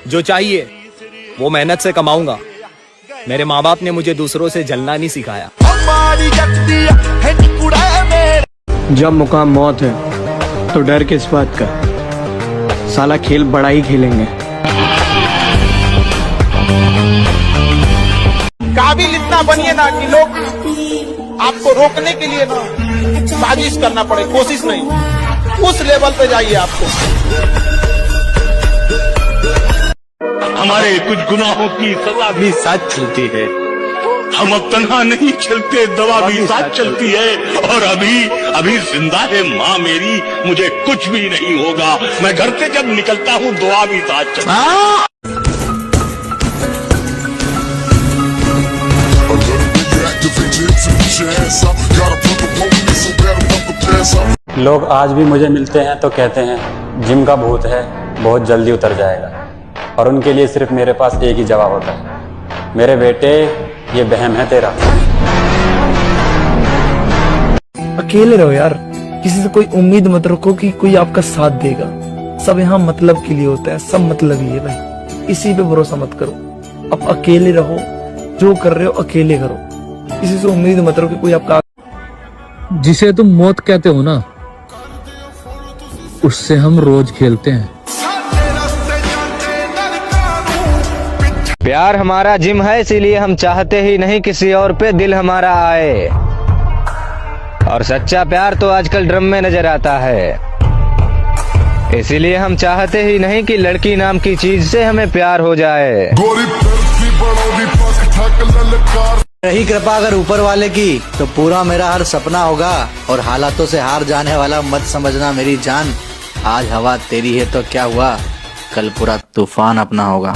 जो चाहिए वो मेहनत से कमाऊंगा। मेरे माँ बाप ने मुझे दूसरों से जलना नहीं सिखाया। जब मुकाम मौत है तो डर किस बात का, साला खेल बड़ा ही खेलेंगे। काबिल इतना बनिए ना कि लोग आपको रोकने के लिए ना साजिश करना पड़े, कोशिश नहीं, उस लेवल पे जाइए आपको। हमारे कुछ गुनाहों की सजा भी साथ चलती है। हम अब तन्हा नहीं चलते, दवा भी साथ चलती है। और अभी जिंदा है माँ मेरी, मुझे कुछ भी नहीं होगा। मैं घर से जब निकलता हूँ दुआ भी साथ चलती है। लोग आज भी मुझे मिलते हैं तो कहते हैं जिम का भूत है, बहुत जल्दी उतर जाएगा। और उनके लिए सिर्फ मेरे पास एक ही जवाब होता है, मेरे बेटे ये वहम है तेरा। अकेले रहो यार, किसी से कोई उम्मीद मत रखो कि कोई आपका साथ देगा। सब यहाँ मतलब के लिए होता है, सब मतलब ही है भाई, इसी पे भरोसा मत करो। अब अकेले रहो, जो कर रहे हो अकेले करो, किसी से उम्मीद मत रखो कि कोई आपका। जिसे तुम मौत कहते हो ना, उससे हम रोज खेलते हैं। प्यार हमारा जिम है, इसीलिए हम चाहते ही नहीं किसी और पे दिल हमारा आए। और सच्चा प्यार तो आजकल ड्रम में नजर आता है, इसीलिए हम चाहते ही नहीं कि लड़की नाम की चीज से हमें प्यार हो जाए। रही कृपा अगर ऊपर वाले की तो पूरा मेरा हर सपना होगा। और हालातों से हार जाने वाला मत समझना मेरी जान, आज हवा तेरी है तो क्या हुआ, कल पूरा तूफान अपना होगा।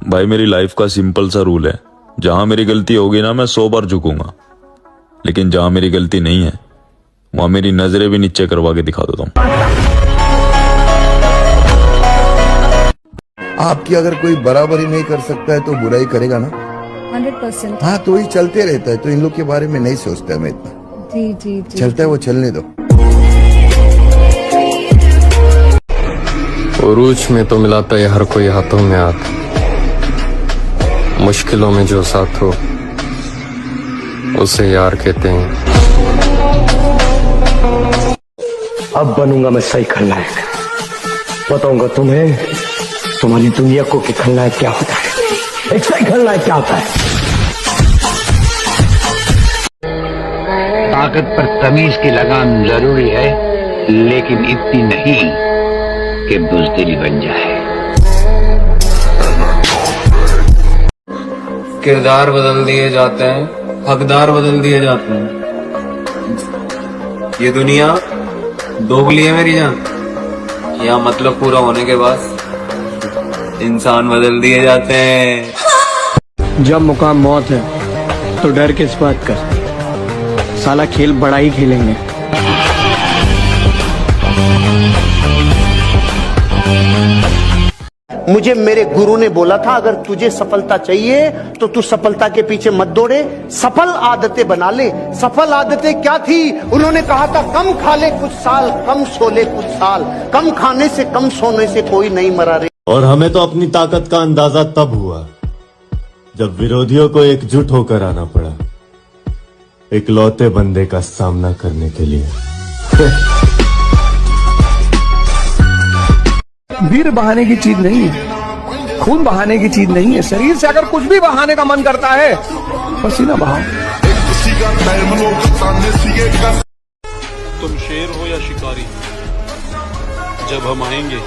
भाई मेरी लाइफ का सिंपल सा रूल है, जहां मेरी गलती होगी ना मैं 100 बार झुकूंगा, लेकिन जहां मेरी गलती नहीं है वहां मेरी नजरें भी नीचे करवा के दिखा देता हूँ। आपकी अगर कोई बराबरी नहीं कर सकता है तो बुराई करेगा ना 100%। हाँ, तो ही चलते रहता है, तो इन लोग के बारे में नहीं सोचता मैं इतना। जी जी जी, चलता है वो चलने दो। उरूज में तो मिलाता है हर कोई हाथों में हाथ, मुश्किलों में जो साथ हो उसे यार कहते हैं। अब बनूंगा मैं सही खलनायक, बताऊंगा तुम्हें तुम्हारी दुनिया को कि खलनायक क्या होता है, एक सही खलनायक क्या होता है। ताकत पर तमीज की लगाम जरूरी है, लेकिन इतनी नहीं कि बुज़दिली बन जाए। किरदार बदल दिए जाते हैं, हकदार बदल दिए जाते हैं। ये दुनिया दोगली है मेरी जान, यहाँ मतलब पूरा होने के बाद इंसान बदल दिए जाते हैं। जब मुकाम मौत है तो डर किस बात का, साला खेल बड़ा ही खेलेंगे। मुझे मेरे गुरु ने बोला था, अगर तुझे सफलता चाहिए तो तू सफलता के पीछे मत दौड़े, सफल आदतें बना ले। सफल आदतें क्या थी? उन्होंने कहा था कम खा ले कुछ साल, कम सो ले कुछ साल, कम खाने से कम सोने से कोई नहीं मरा रे। और हमें तो अपनी ताकत का अंदाजा तब हुआ जब विरोधियों को एकजुट होकर आना पड़ा, इकलौते बंदे का सामना करने के लिए। वीर बहाने की चीज नहीं है, खून बहाने की चीज नहीं है। शरीर से अगर कुछ भी बहाने का मन करता है, पसीना बहाओ। तुम शेर हो या शिकारी, जब हम आएंगे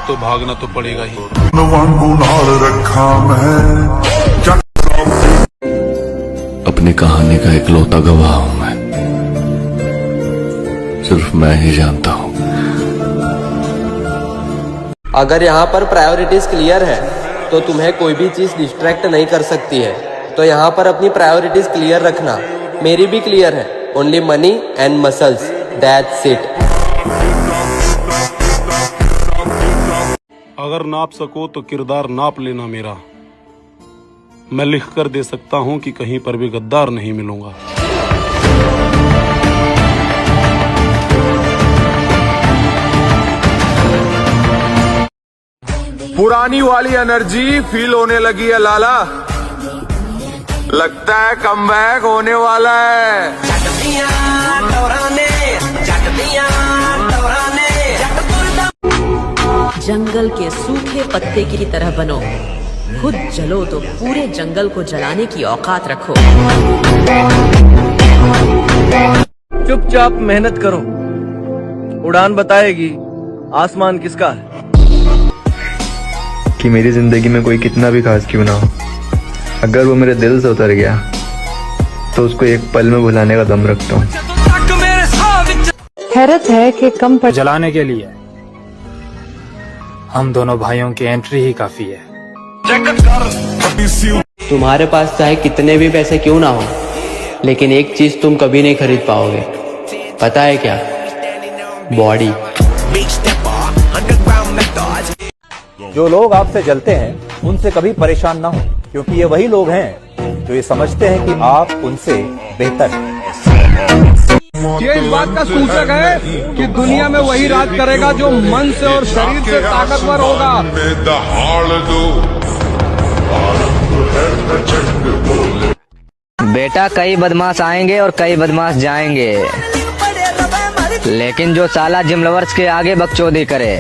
तो भागना तो पड़ेगा ही। अपनी कहानी का इकलौता गवाह हूं मैं, सिर्फ मैं ही जानता हूं। अगर यहाँ पर प्रायोरिटीज क्लियर है तो तुम्हें कोई भी चीज डिस्ट्रैक्ट नहीं कर सकती है। तो यहाँ पर अपनी प्रायोरिटीज क्लियर रखना, मेरी भी क्लियर है, only money and muscles, that's it. अगर नाप सको तो किरदार नाप लेना मेरा, मैं लिख कर दे सकता हूं कि कहीं पर भी गद्दार नहीं मिलूंगा। पुरानी वाली एनर्जी फील होने लगी है लाला। लगता है कमबैक होने वाला है। जंगल के सूखे पत्ते की तरह बनो, खुद जलो तो पूरे जंगल को जलाने की औकात रखो। चुपचाप मेहनत करो, उड़ान बताएगी आसमान किसका है। कि मेरी जिंदगी में कोई कितना भी खास क्यों ना हो, अगर वो मेरे दिल से उतर गया तो उसको एक पल में भुलाने का दम रखता हूँ। हैरत है कि कम पर जलाने के लिए हम दोनों भाइयों की एंट्री ही काफी है। तुम्हारे पास चाहे कितने भी पैसे क्यों ना हो, लेकिन एक चीज तुम कभी नहीं खरीद पाओगे, पता है क्या? बॉडी। जो लोग आपसे जलते हैं उनसे कभी परेशान ना हो, क्योंकि ये वही लोग हैं जो ये समझते हैं कि आप उनसे बेहतर हैं। ये इस बात का सूचक है कि दुनिया में वही राज करेगा जो मन से और शरीर से ताकतवर होगा। बेटा, कई बदमाश आएंगे और कई बदमाश जाएंगे, लेकिन जो साला जिम लवर्स के आगे बकचोदी करे,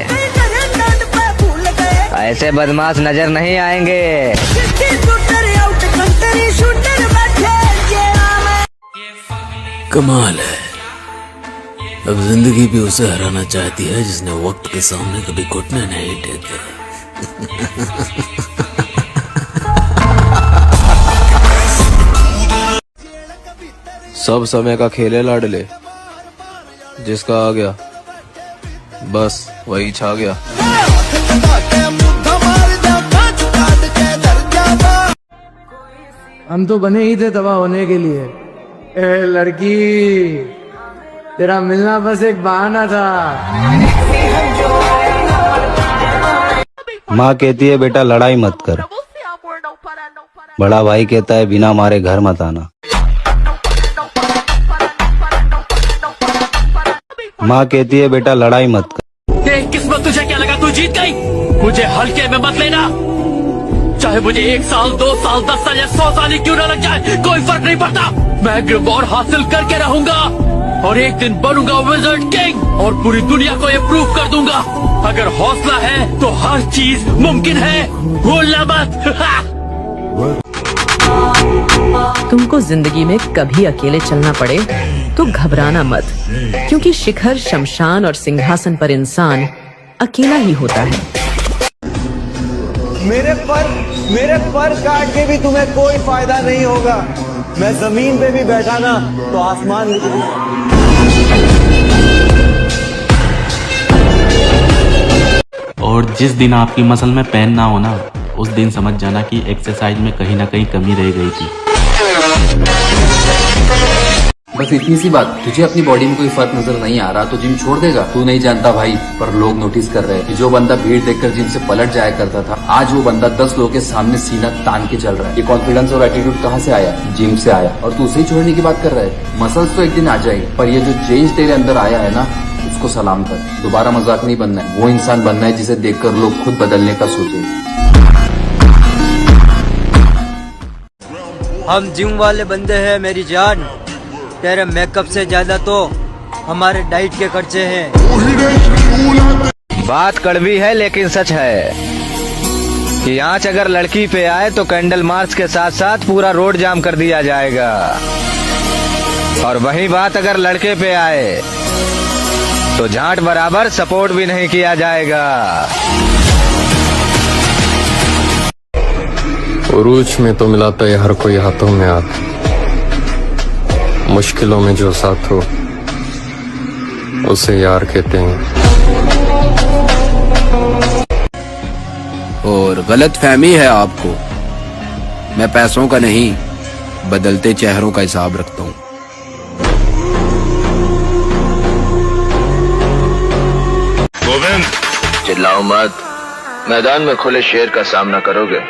ऐसे बदमाश नजर नहीं आएंगे। कमाल है, अब जिंदगी भी उसे हराना चाहती है जिसने वक्त के सामने कभी घुटने नहीं टेके। सब समय का खेले लाडले, जिसका आ गया बस वही छा गया। हम तो बने ही थे तबाह होने के लिए। ए लड़की, तेरा मिलना बस एक बहाना था। माँ कहती है बेटा लड़ाई मत कर, बड़ा भाई कहता है बिना मारे घर मत आना। माँ कहती है बेटा लड़ाई मत कर। देख किस्मत, तुझे क्या लगा तू जीत गई? मुझे हल्के में मत लेना, चाहे मुझे 1 साल 2 साल 10 साल या 100 साल ही क्यों न लग जाए, कोई फर्क नहीं पड़ता। मैं ग्रिमोर हासिल करके रहूंगा और एक दिन बनूंगा विज़र्ड किंग और पूरी दुनिया को ये प्रूव कर दूंगा। अगर हौसला है तो हर चीज मुमकिन है, भूलना मत। तुमको जिंदगी में कभी अकेले चलना पड़े तो घबराना मत, क्योंकि शिखर, शमशान और सिंहासन पर इंसान अकेला ही होता है। मेरे पर काट के भी तुम्हें कोई फायदा नहीं होगा। मैं जमीन पे भी बैठा ना तो आसमान और जिस दिन आपकी मसल में पेन ना हो ना, उस दिन समझ जाना कि एक्सरसाइज में कहीं ना कहीं कमी रह गई थी। बस इतनी सी बात, तुझे अपनी बॉडी में कोई फर्क नजर नहीं आ रहा तो जिम छोड़ देगा। तू नहीं जानता भाई, पर लोग नोटिस कर रहे हैं कि जो बंदा भीड़ देखकर जिम से पलट जाया करता था, आज वो बंदा 10 लोगों के सामने सीना तान के चल रहा है। ये कॉन्फिडेंस और एटीट्यूड कहाँ से आया? जिम से आया। और तू उसे ही छोड़ने की बात कर रहा है। मसल्स तो एक दिन आ जाएगी, पर ये जो चेंज तेरे अंदर आया है ना, उसको सलाम कर। दोबारा मजाक नहीं बनना है, वो इंसान बनना है जिसे देखकर लोग खुद बदलने का सोचे। हम जिम वाले बंदे हैं मेरी जान, तेरे मेकअप से ज्यादा तो हमारे डाइट के खर्चे हैं। बात कड़वी है लेकिन सच है कि आंच अगर लड़की पे आए तो कैंडल मार्च के साथ साथ पूरा रोड जाम कर दिया जाएगा, और वही बात अगर लड़के पे आए तो झांट बराबर सपोर्ट भी नहीं किया जाएगा। उरूज में तो मिलाता है हर कोई हाथों में हाथ, मुश्किलों में जो साथ हो उसे यार कहते हैं। और गलत फहमी है आपको, मैं पैसों का नहीं बदलते चेहरों का हिसाब रखता हूँ। गोविंद, चिल्लाओ मत, मैदान में खुले शेर का सामना करोगे,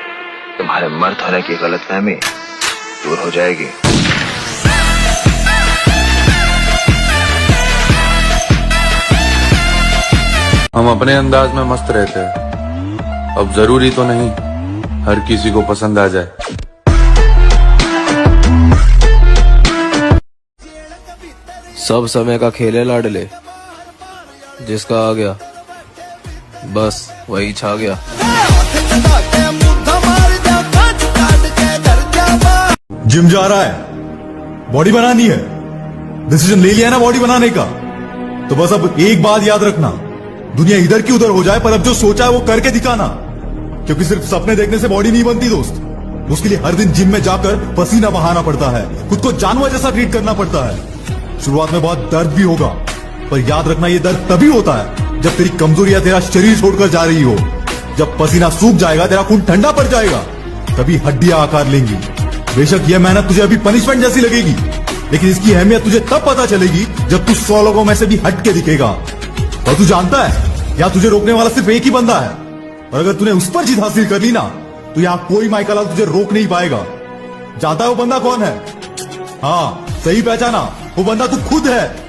तुम्हारे मर्द होने की गलतफहमी दूर हो जाएगी। हम अपने अंदाज में मस्त रहते हैं, अब जरूरी तो नहीं हर किसी को पसंद आ जाए। सब समय का खेल है लाडले, जिसका आ गया बस वही छा गया। जिम जा रहा है, बॉडी बनानी है, डिसीजन ले लिया ना बॉडी बनाने का, तो बस अब एक बात याद रखना, दुनिया इधर की उधर हो जाए पर अब जो सोचा है वो करके दिखाना, क्योंकि सिर्फ सपने देखने से बॉडी नहीं बनती दोस्त। उसके लिए हर दिन जिम में जाकर पसीना बहाना पड़ता है, खुद को जानवर जैसा ट्रीट करना पड़ता है। शुरुआत में बहुत दर्द भी होगा, पर याद रखना ये दर्द तभी होता है जब तेरी कमजोरियां तेरा शरीर छोड़कर जा रही हो। जब पसीना सूख जाएगा, तेरा खून ठंडा पड़ जाएगा, तभी हड्डियां आकार लेंगी। बेशक यह मेहनत तुझे अभी पनिशमेंट जैसी लगेगी, लेकिन इसकी अहमियत तुझे तब पता चलेगी जब तू 100 लोगों में से भी हट के दिखेगा। और तू जानता है यहाँ तुझे रोकने वाला सिर्फ एक ही बंदा है, और अगर तूने उस पर जीत हासिल कर ली ना, तो यहाँ कोई माइकल तुझे रोक नहीं पाएगा। जानता है वो बंदा कौन है? हाँ, सही पहचाना, वो बंदा तू खुद है।